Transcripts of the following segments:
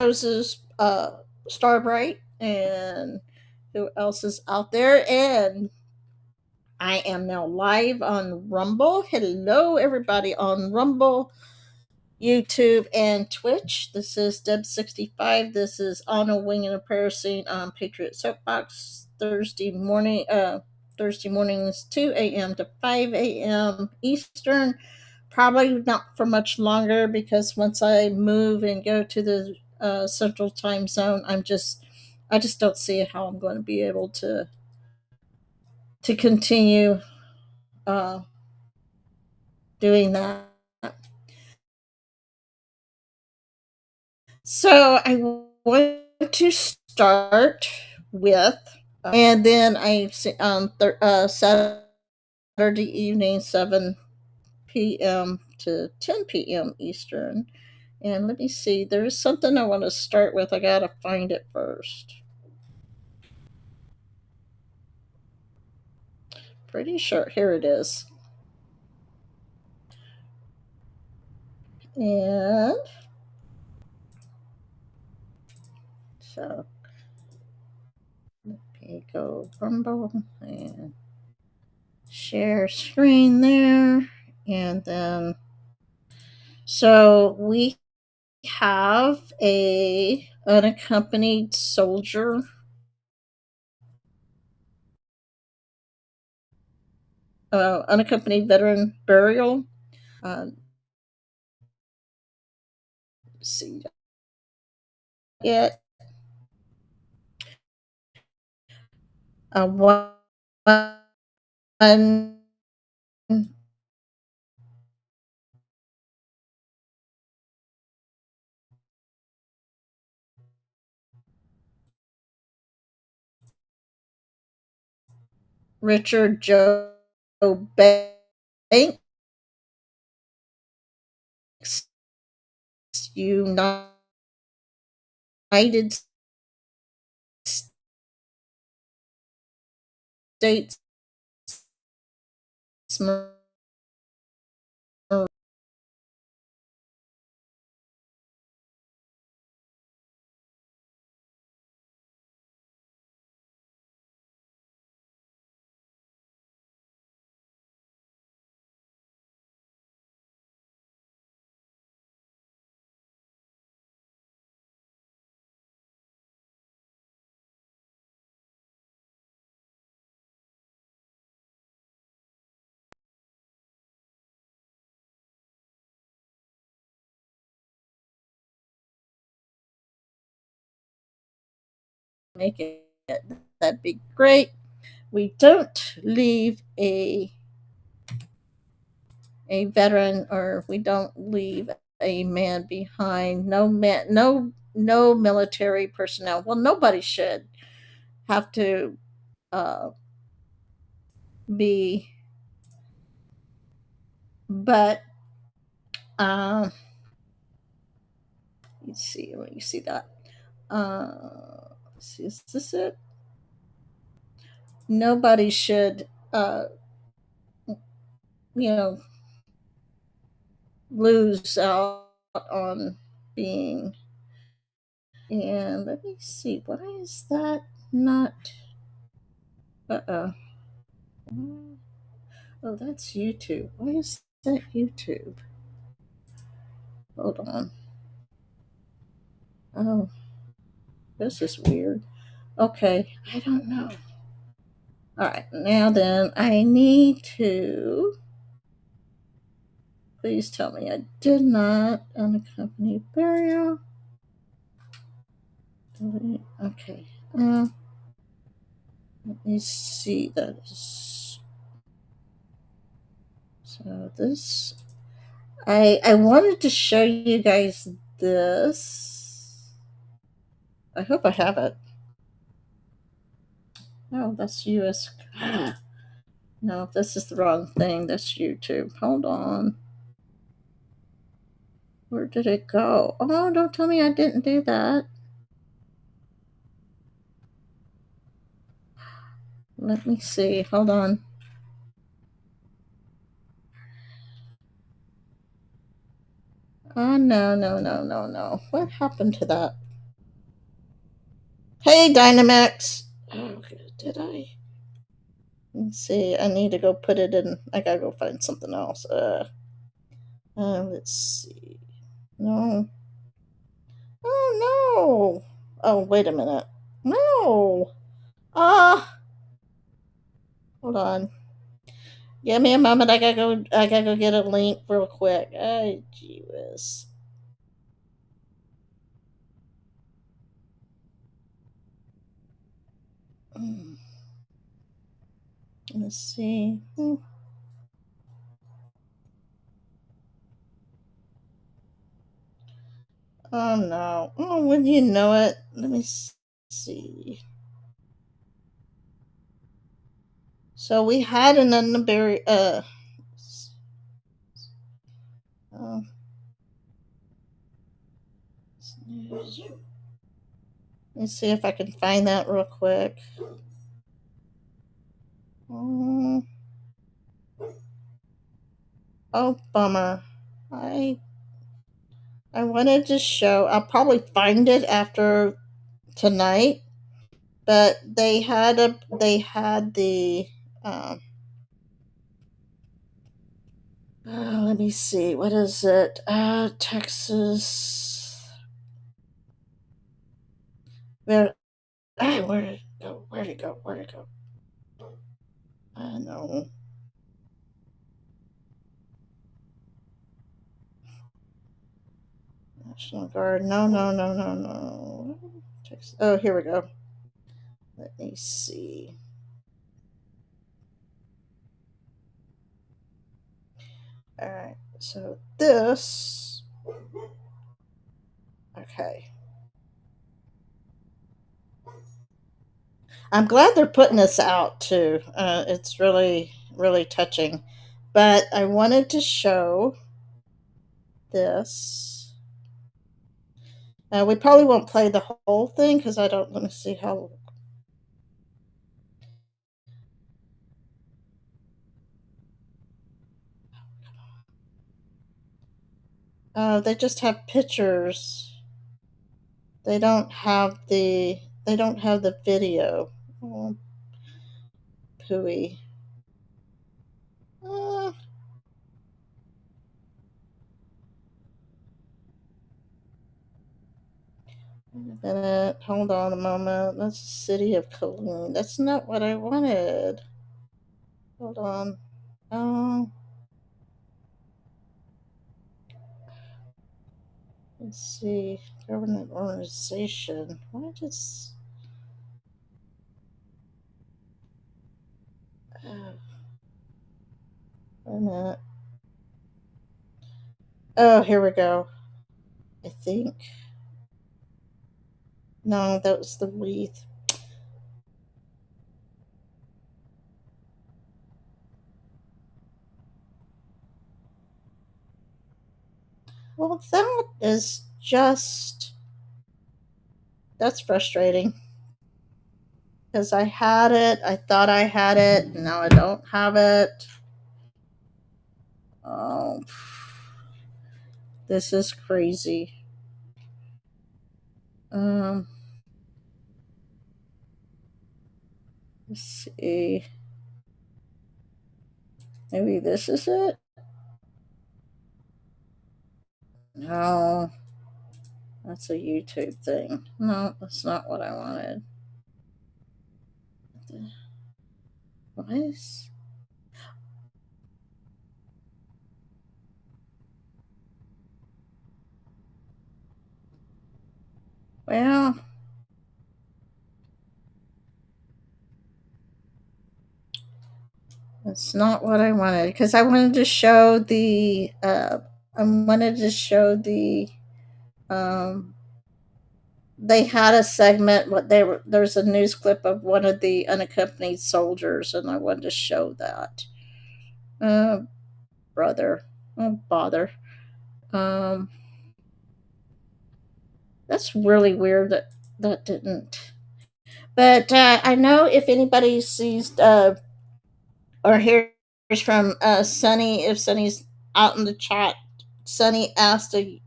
Rose's Starbright, and who else is out there? And I am now live on Rumble. Hello, everybody on Rumble, YouTube, and Twitch. This is Deb65. This is On a Wing and a Prayer Scene on Patriots Soapbox Thursday mornings 2 a.m. to 5 a.m. Eastern. Probably not for much longer because once I move and go to the Central Time Zone, I just don't see how I'm going to be able to continue uh, doing that. So I want to start with, and then I on Saturday evening, 7 p.m. to 10 p.m. Eastern. And let me see, there's something I want to start with. I gotta find it first. Pretty sure here it is. And so let me go Rumble and share screen there. And then so we have a unaccompanied soldier unaccompanied veteran burial. See it. One Richard Joe Banks, United States make it. That'd be great. We don't leave a veteran, or we don't leave a man behind. No military personnel. Well, nobody should have to uh, be, but um, let's see. Let me see that. See, is this it? Nobody should, you know, lose out on being. And let me see. Why is that not? Uh oh. Oh, that's YouTube. Why is that YouTube? Hold on. Oh, this is weird. Okay, I don't know. All right, now then, I need to. Please tell me I did not unaccompanied burial. Okay. Let me see. That is. So this. I wanted to show you guys this. I hope I have it. No, that's US. No, this is the wrong thing. That's YouTube. Hold on. Where did it go? Oh, don't tell me I didn't do that. Let me see. Hold on. Oh, no. What happened to that? Hey, Dynamax. Oh, did I? Let's see. I need to go put it in. I gotta go find something else. Let's see. No. Oh no. Oh, wait a minute. No. Ah. Hold on. Give me a moment. I gotta go. I gotta go get a link real quick. Oh, jeez. Mm, let's see. Oh no. Oh, wouldn't you know it? Let me see. So we had an unbury. Uh, let's see if I can find that real quick. Um, oh, bummer. I I wanted to show. I'll probably find it after tonight, but they had the. Um, let me see. What is it? Texas. Where? Where did it go? Where did it go? Where did it go? I know. National Guard. No, no, no, no, no. Texas. Oh, here we go. Let me see. All right. So this. Okay. I'm glad they're putting this out too. It's really, really touching. But I wanted to show this. We probably won't play the whole thing because I don't. Let me see how. They just have pictures. They don't have the. They don't have the video. Oh, pooey. Uh, Wait a minute. Hold on a moment. That's the city of Cologne. That's not what I wanted. Hold on. Um, let's see. Government organization. Why does? Uh, Wait a minute. Oh, here we go. I think. No, that was the wreath. Well, that is just. That's frustrating. Because I had it. I thought I had it. And now I don't have it. Oh, this is crazy. Um, let's see. Maybe this is it? No, that's a YouTube thing. No, that's not what I wanted. What is? Well, that's not what I wanted because I wanted to show the. I wanted to show the. Um, they had a segment. What they were there's a news clip of one of the unaccompanied soldiers, and I wanted to show that. Uh, brother, oh bother. Um, that's really weird that that didn't. But I know if anybody sees or hears from Sunny, if Sunny's out in the chat, Sunny asked a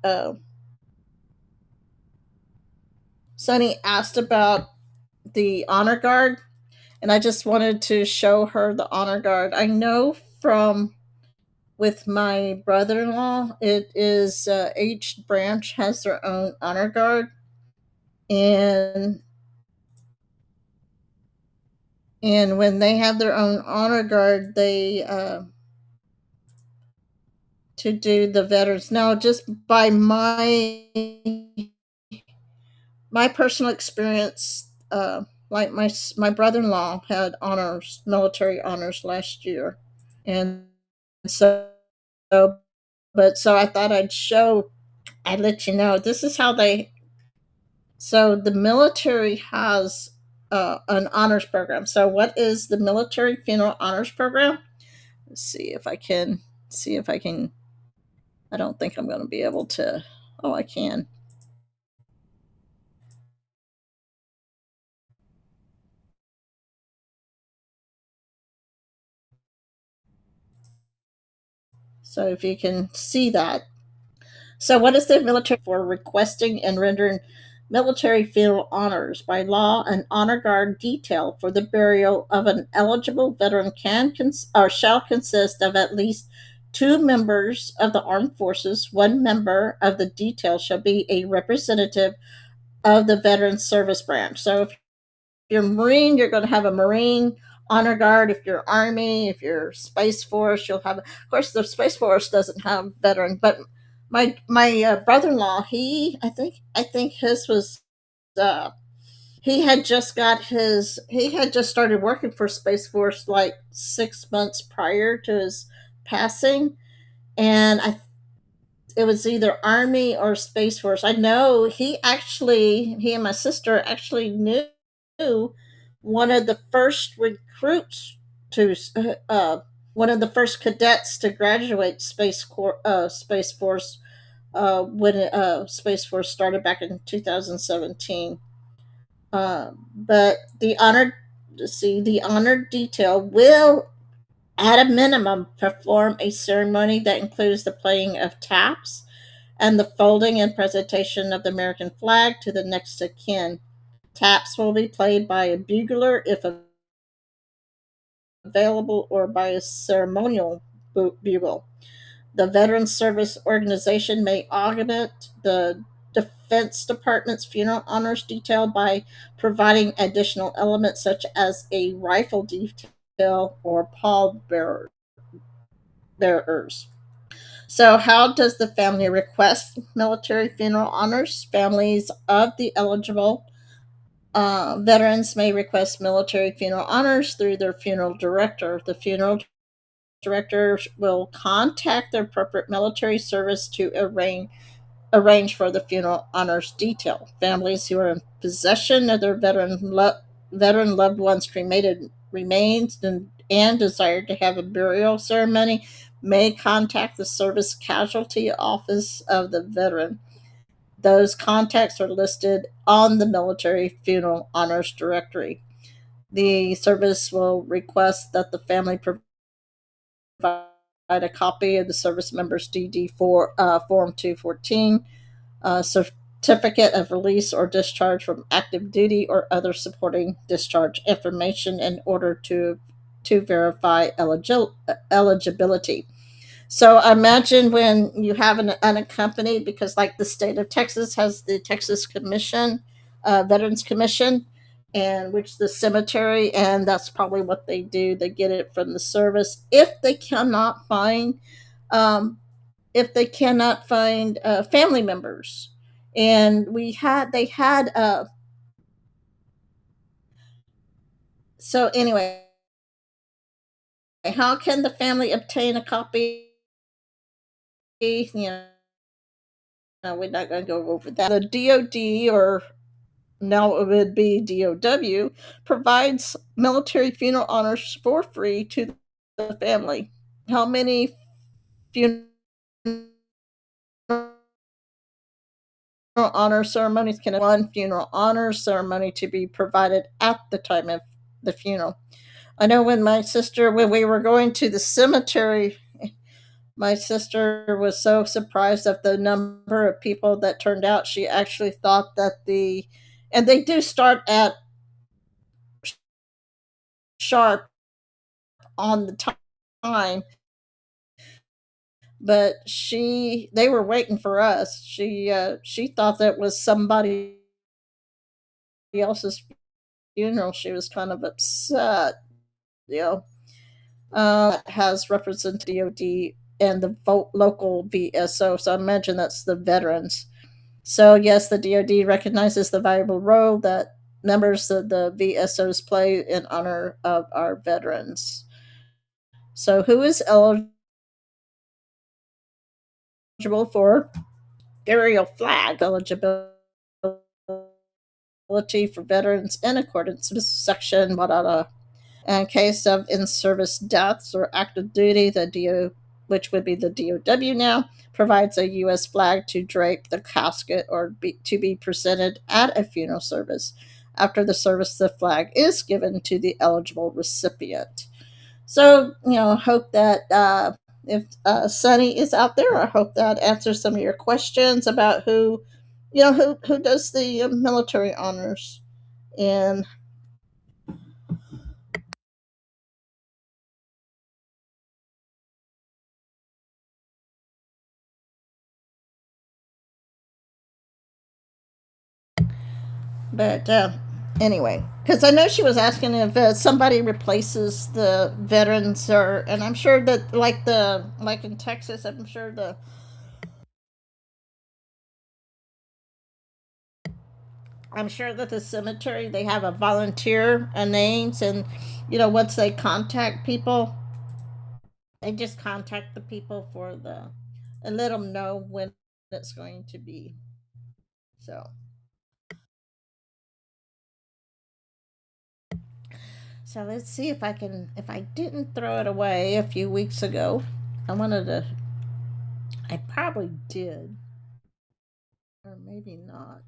Sunny asked about the honor guard, and I just wanted to show her the honor guard. I know from with my brother-in-law, it is each branch has their own honor guard, and when they have their own honor guard, they to do the veterans. Now, just by my personal experience, like my brother-in-law had honors, military honors last year, and so, but so I thought I'd let you know this is how they. So the military has an honors program. So what is the military funeral honors program? Let's see if I can see if I can. I don't think I'm going to be able to. Oh, I can. So if you can see that. So what is the military for requesting and rendering military funeral honors? By law, an honor guard detail for the burial of an eligible veteran or shall consist of at least two members of the armed forces. One member of the detail shall be a representative of the veteran service branch. So if you're Marine, you're going to have a Marine honor guard. If you're Army, if you're Space Force, you'll have. Of course, the Space Force doesn't have veteran, but my brother-in-law, I think his was. Uh, he had just started working for Space Force like 6 months prior to his passing, and it was either Army or Space Force. I know he and my sister actually knew one of the first recruits to one of the first cadets to graduate Space Force when Space Force started back in 2017. But the honored detail will, at a minimum, perform a ceremony that includes the playing of taps and the folding and presentation of the American flag to the next of kin. Taps will be played by a bugler if available or by a ceremonial bugle. The Veterans Service Organization may augment the Defense Department's funeral honors detail by providing additional elements such as a rifle detail or bearers. So, how does the family request military funeral honors? Families of the eligible veterans may request military funeral honors through their funeral director. The funeral director will contact the appropriate military service to arrange for the funeral honors detail. Families who are in possession of their veteran loved ones' cremated remains and desire to have a burial ceremony may contact the service casualty office of the veteran. Those contacts are listed on the military funeral honors directory. The service will request that the family provide a copy of the service member's DD for Form 214, certificate of release or discharge from active duty, or other supporting discharge information in order to verify eligibility. So imagine when you have an unaccompanied, because like the state of Texas has the Texas Commission, Veterans Commission, and which the cemetery, and that's probably what they do. They get it from the service if they cannot find, um, family members. And they had. So anyway, how can the family obtain a copy? We're not going to go over that. The DoD, or now it would be DOW, provides military funeral honors for free to the family. How many funeral honor ceremonies can one funeral honor ceremony to be provided at the time of the funeral? I know when we were going to the cemetery, my sister was so surprised at the number of people that turned out. She actually thought that and they do start at sharp on the time, but they were waiting for us. She thought that was somebody else's funeral. She was kind of upset, you know. Has represented DOD and the local VSO, so I imagine that's the veterans. So yes, the DoD recognizes the valuable role that members of the VSOs play in honor of our veterans. So who is eligible for burial flag eligibility for veterans in accordance with section blah, blah, blah. In case of in-service deaths or active duty, the which would be the DOW now, provides a U.S. flag to drape the casket or to be presented at a funeral service. After the service, the flag is given to the eligible recipient. So, hope that if Sunny is out there, I hope that answers some of your questions about who does the military honors. And But anyway, because I know she was asking if somebody replaces the veterans, and I'm sure that like in Texas, I'm sure that the cemetery they have a volunteer names, and once they contact people, they just contact the people and let them know when it's going to be. So let's see if I didn't throw it away a few weeks ago. I probably did, or maybe not.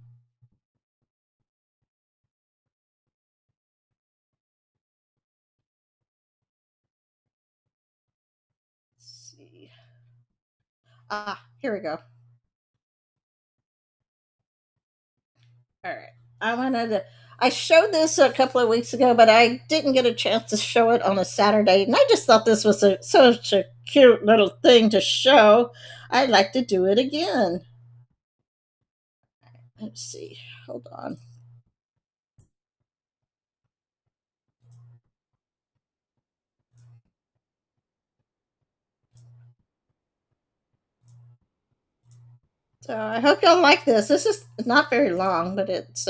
Let's see. Here we go. All right. I showed this a couple of weeks ago, but I didn't get a chance to show it on a Saturday, and I just thought this was such a cute little thing to show. I'd like to do it again. Let's see. Hold on. So I hope y'all like this. This is not very long, but it's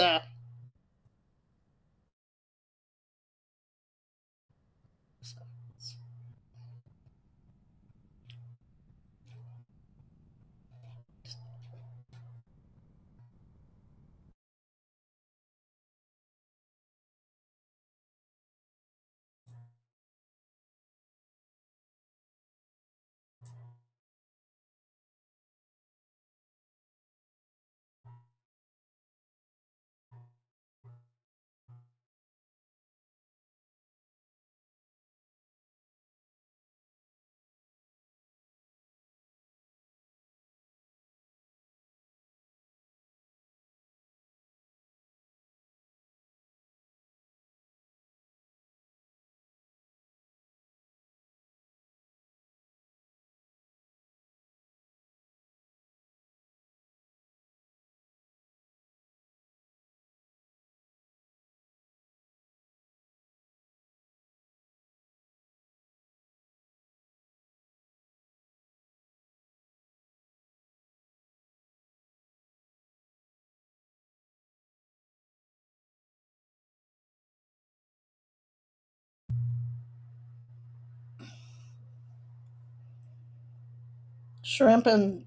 shrimp and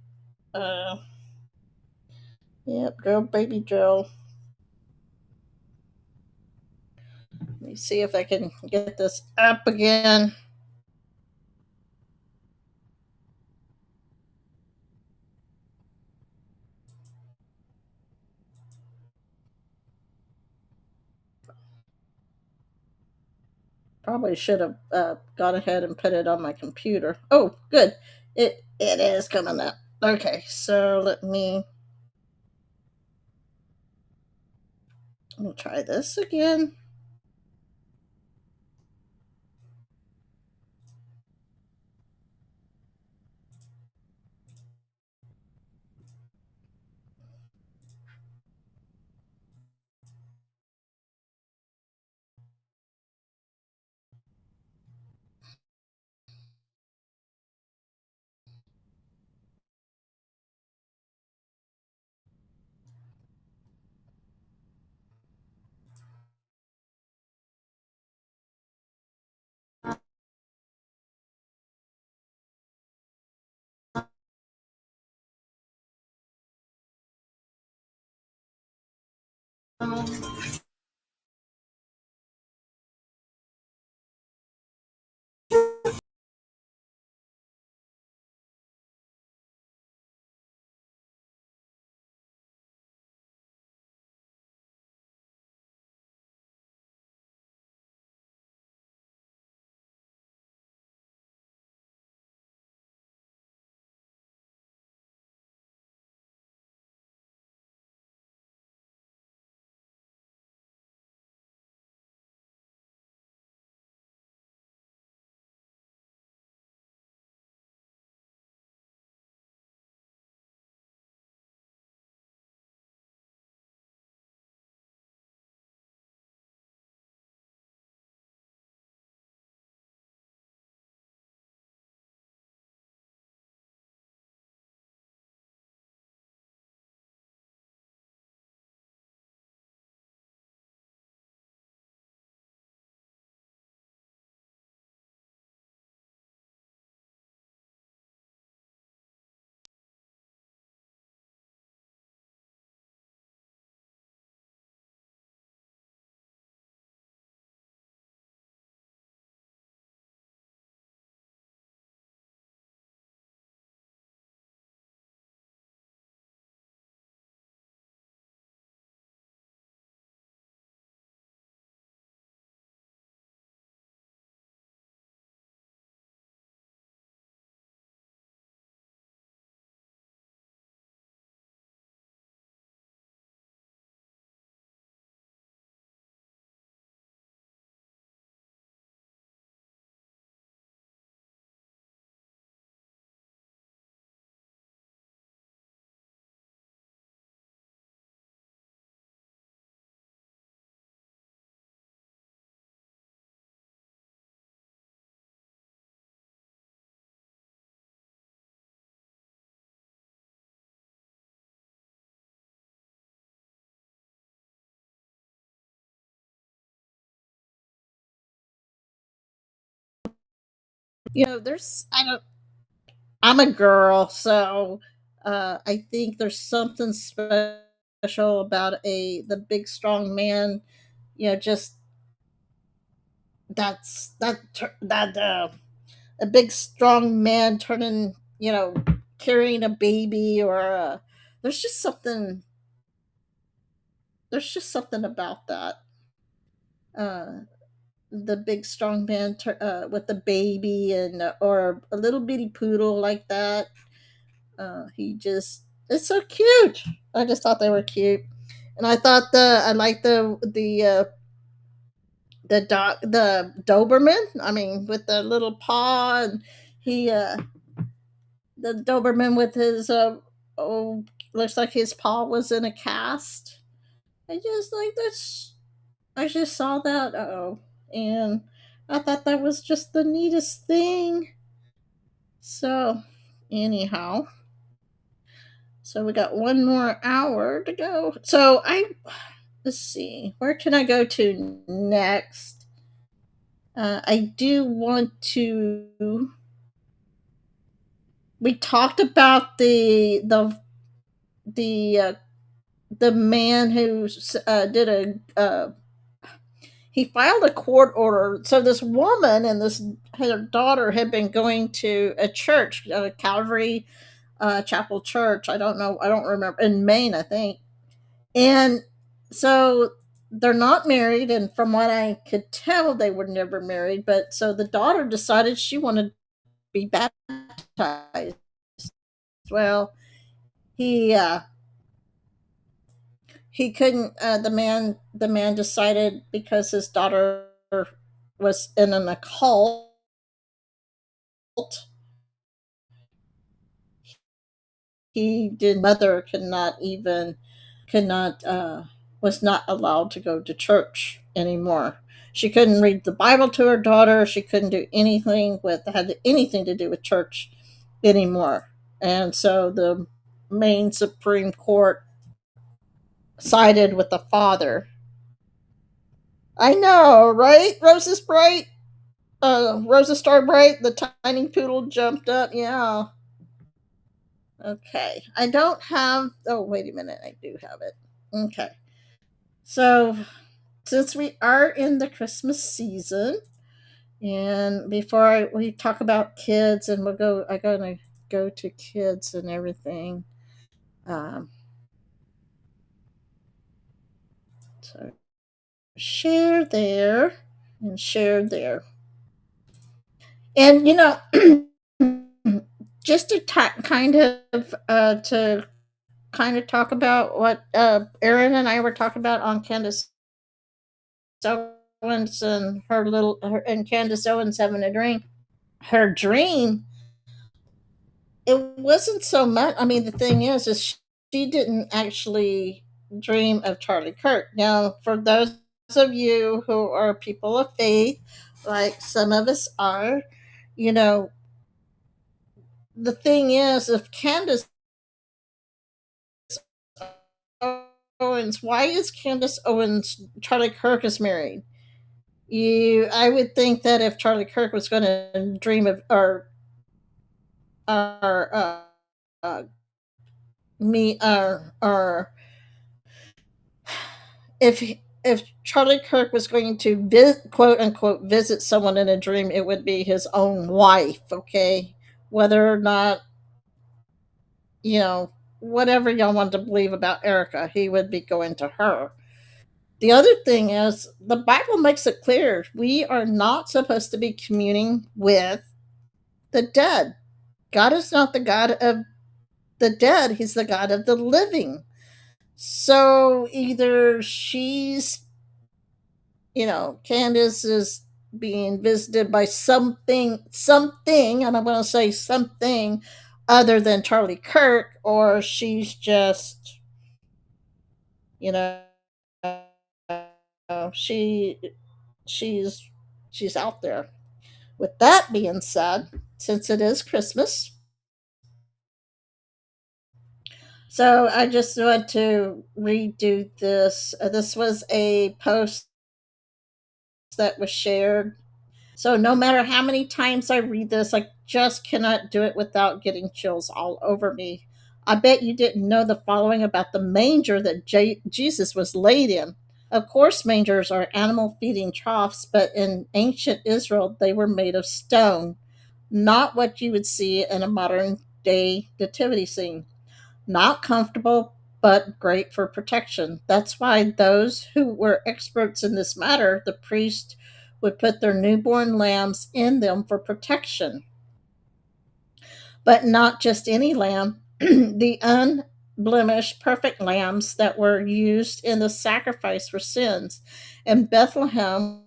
uh, yep, grilled baby Joe. Let me see if I can get this up again. Probably should have gone ahead and put it on my computer. Oh, good. It is coming up. Okay, so let me try this again. There's I don't. I'm a girl, so I think there's something special about a the big strong man. Just that a big strong man turning, carrying a baby, or there's just something there's just something about that. Uh, the big strong man with the baby, and or a little bitty poodle like that. He just it's so cute. I just thought they were cute, and I like the Doberman. I mean, with the little paw, and he the Doberman with his oh, looks like his paw was in a cast. I just like this. I just saw that. Oh, and I thought that was just the neatest thing. So, anyhow, so we got one more hour to go. So let's see, where can I go to next? I do want to. We talked about the the man who did he filed a court order. So this woman and this her daughter had been going to a church, Calvary Chapel Church. I don't know. I don't remember, in Maine, I think. And so they're not married, and from what I could tell, they were never married. But so the daughter decided she wanted to be baptized. Well, he he couldn't. The man decided, because his daughter was in an occult, he did mother could not was not allowed to go to church anymore. She couldn't read the Bible to her daughter. She couldn't do anything with had anything to do with church anymore. And so the Maine Supreme Court sided with the father. I know, right? Rose's bright. Rosa Star Bright, the tiny poodle jumped up. Yeah. Okay. I don't have. Oh, wait a minute. I do have it. Okay. So, since we are in the Christmas season, and we talk about kids, and I'm gonna go to kids and everything. Um, so share there and share there, and just to talk about what Erin and I were talking about on Candace Owens and and Candace Owens having a dream. Her dream, it wasn't so much. I mean, the thing is she didn't actually dream of Charlie Kirk. Now, for those of you who are people of faith, like some of us are, you know, the thing is, if Candace Owens, why is Candace Owens Charlie Kirk is married? I would think that if Charlie Kirk was going to dream of or uh, me or if Charlie Kirk was going to quote unquote visit someone in a dream, it would be his own wife. Okay, whether or not you know whatever y'all want to believe about Erica, he would be going to her. The other thing is the Bible makes it clear we are not supposed to be communing with the dead. God is not the God of the dead, he's the God of the living. So either Candace is being visited by something, and I'm going to say something other than Charlie Kirk, or she's just, you know, she she's she's out there. With that being said, since it is Christmas, so I just want to redo this. This was a post that was shared. So no matter how many times I read this, I just cannot do it without getting chills all over me. I bet you didn't know the following about the manger that Jesus was laid in. Of course, mangers are animal feeding troughs, but in ancient Israel, they were made of stone, not what you would see in a modern day nativity scene. Not comfortable, but great for protection. That's why those who were experts in this matter, the priest, would put their newborn lambs in them for protection. But not just any lamb, the unblemished, perfect lambs that were used in the sacrifice for sins. In Bethlehem,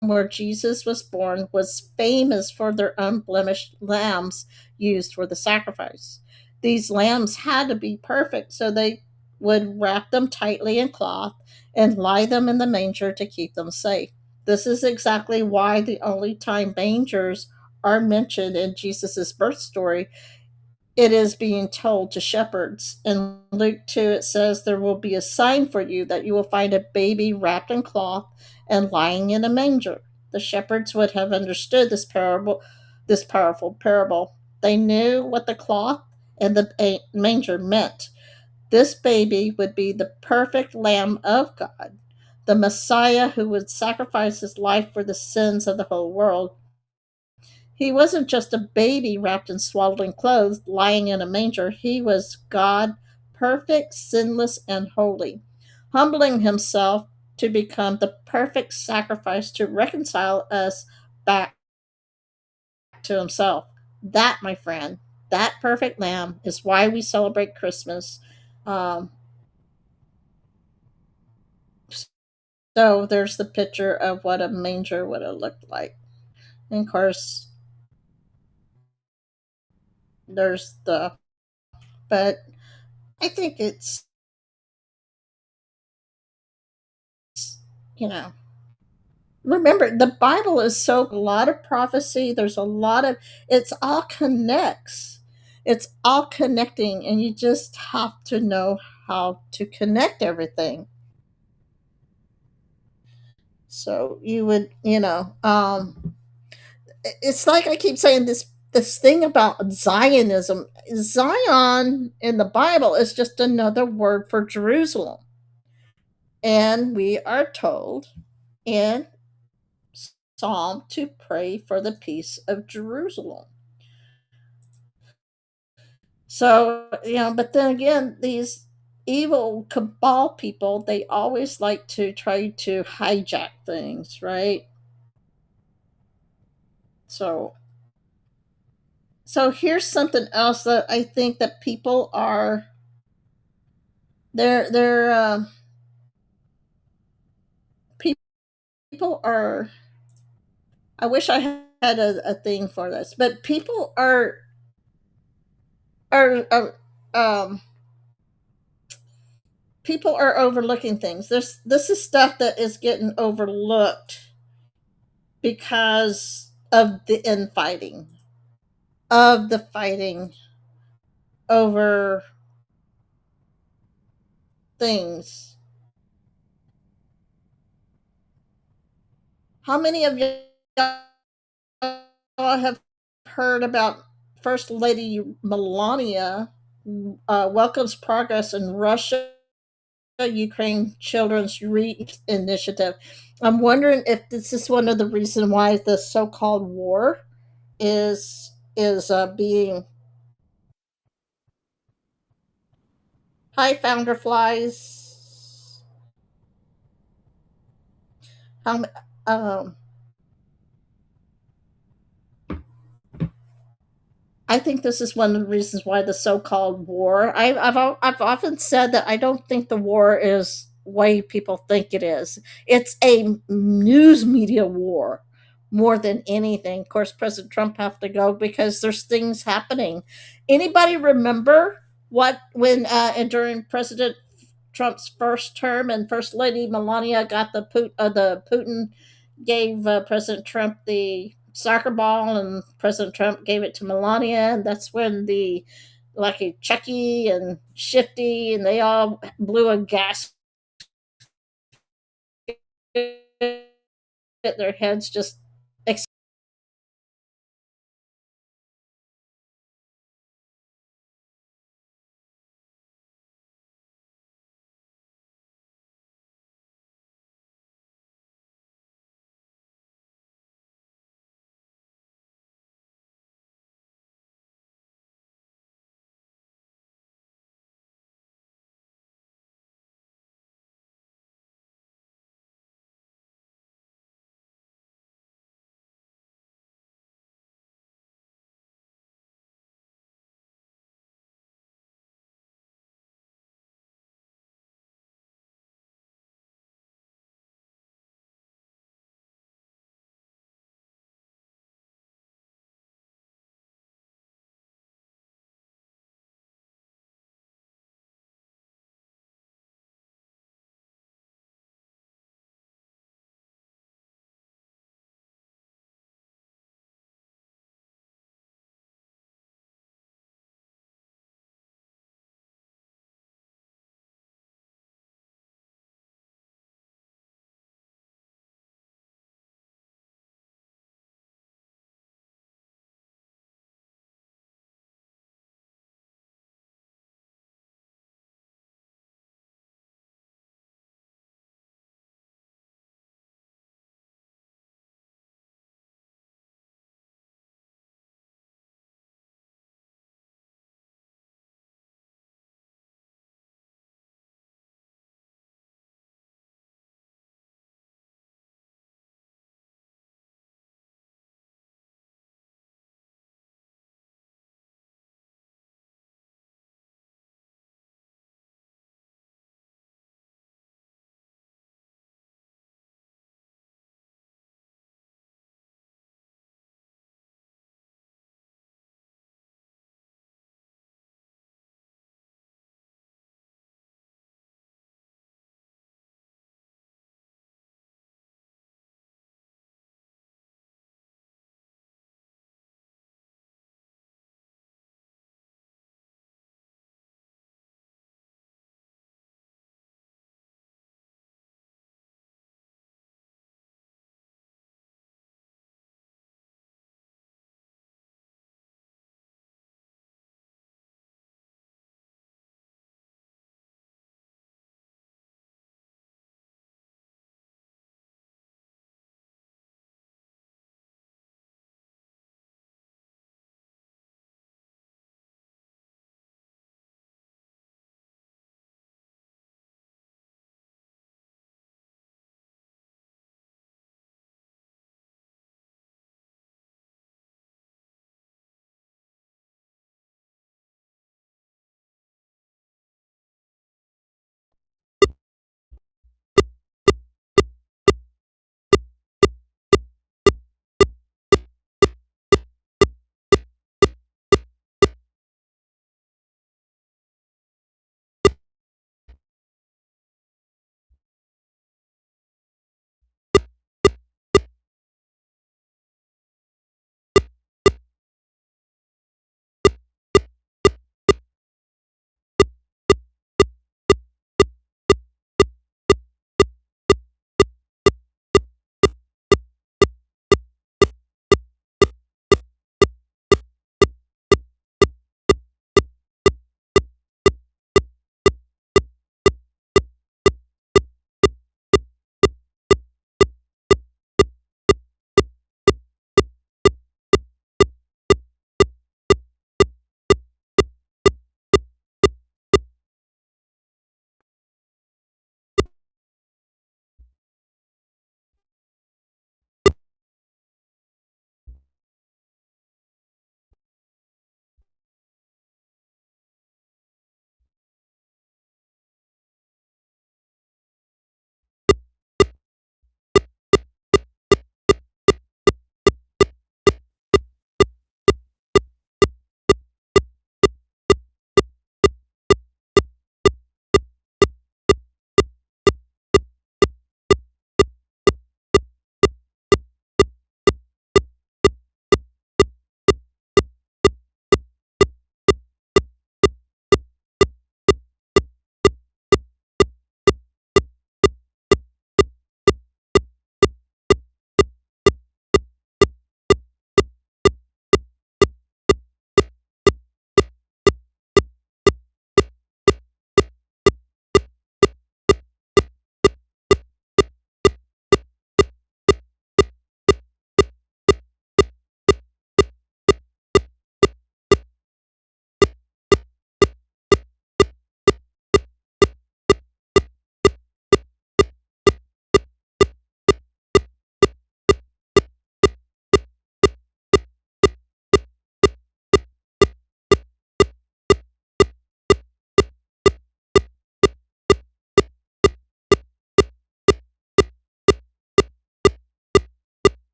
where Jesus was born, was famous for their unblemished lambs used for the sacrifice. These lambs had to be perfect, so they would wrap them tightly in cloth and lie them in the manger to keep them safe. This is exactly why the only time mangers are mentioned in Jesus' birth story, it is being told to shepherds. In Luke 2, it says, "There will be a sign for you that you will find a baby wrapped in cloth and lying in a manger." The shepherds would have understood this powerful parable. They knew what the cloth and the manger meant. This baby would be the perfect Lamb of God, the Messiah who would sacrifice his life for the sins of the whole world. He wasn't just a baby wrapped in swaddling clothes, lying in a manger. He was God, perfect, sinless, and holy, humbling himself to become the perfect sacrifice to reconcile us back to himself. That, my friend, that perfect lamb is why we celebrate Christmas. Um, so there's the picture of what a manger would have looked like. And of course, there's but I think it's, you know, remember the Bible is so a lot of prophecy. There's a lot of, it's all connects. It's all connecting, and you just have to know how to connect everything. So you would, it's like I keep saying this thing about Zionism. Zion in the Bible is just another word for Jerusalem. And we are told in Psalm to pray for the peace of Jerusalem. So, but then again, these evil cabal people, they always like to try to hijack things, right? So, so here's something else that I think that people are they're people are. I wish I had a thing for this, but people are people are overlooking things. This is stuff that is getting overlooked because of the infighting, of the fighting over things. How many of y'all have heard about First Lady Melania welcomes progress in Russia Ukraine Children's Reach Initiative? I'm wondering if this is one of the reasons why the so-called war is being. Hi, founder flies. How um I think this is one of the reasons why the so-called war. I've often said that I don't think the war is way people think it is. It's a news media war more than anything. Of course, President Trump have to go because there's things happening. Anybody remember what when and during President Trump's first term and First Lady Melania got the Putin gave President Trump the soccer ball, and President Trump gave it to Melania, and that's when the Lucky Chucky and Shifty and they all blew a gas at their heads just.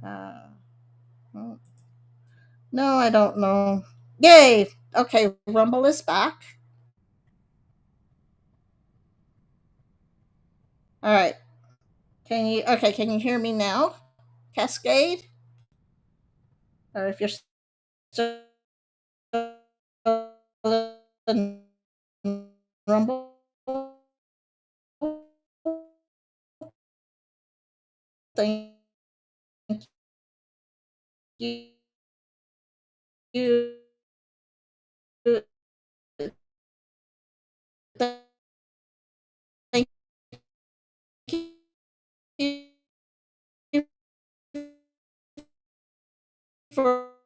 Uh, oh, no, I don't know. Yay! Okay, Rumble is back. All right. Can you hear me now? Cascade? Or if you're still in Rumble, thank you. Thank you for